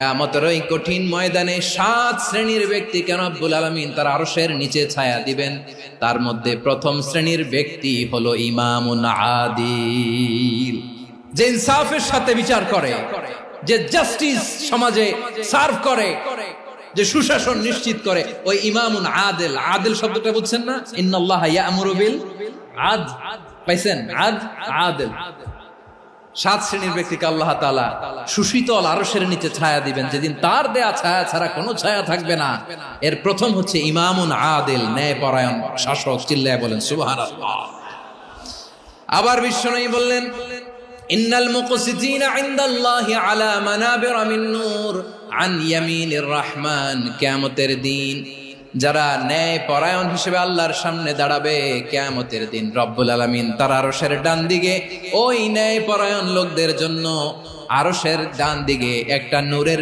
কিয়ামতের ওই কঠিন ময়দানে 7 শ্রেণীর ব্যক্তিকে রব্বুল আলামিন তার আরশের নিচে ছায়া দিবেন। তার মধ্যে প্রথম শ্রেণীর ব্যক্তি হলো ইমামুন আদিল, যে ইনসাফের সাথে বিচার করে, যে জাস্টিস সমাজে সার্ভ করে, যে সুশাসন নিশ্চিত করে, ওই ইমামুন আদিল। আদিল শব্দটা বুঝছেন না? ইন্নাল্লাহা ইয়া'মুরু বিল আদল, পাইছেন? আদিল। 7 শ্রেণীর ব্যক্তিকে আল্লাহ তাআলা সুশীতল আরশের নিচে ছায়া দিবেন, যেদিন তার দেয়া ছায়া ছাড়া কোনো ছায়া থাকবে না। এর প্রথম হচ্ছে ইমামুন আদিল, ন্যায়পরায়ণ শাসক। চিল্লায় বলেন সুবহানাল্লাহ। আবার বিশ্বনবী বললেন, ইন্নাল মুকসিতিনা ইনদাল্লাহি আলা মানাবিরা মিন নূর আন ইয়ামিনির রহমান। কিয়ামতের দিন যারা ন্যায় পরায়ণ হিসেবে আল্লাহর সামনে দাঁড়াবে, কিয়ামতের দিন রব্বুল আলামিন তার আরশের ডান দিকে ওই ন্যায় পরায়ণ লোকদের জন্য আরশের ডান দিকে একটা নূরের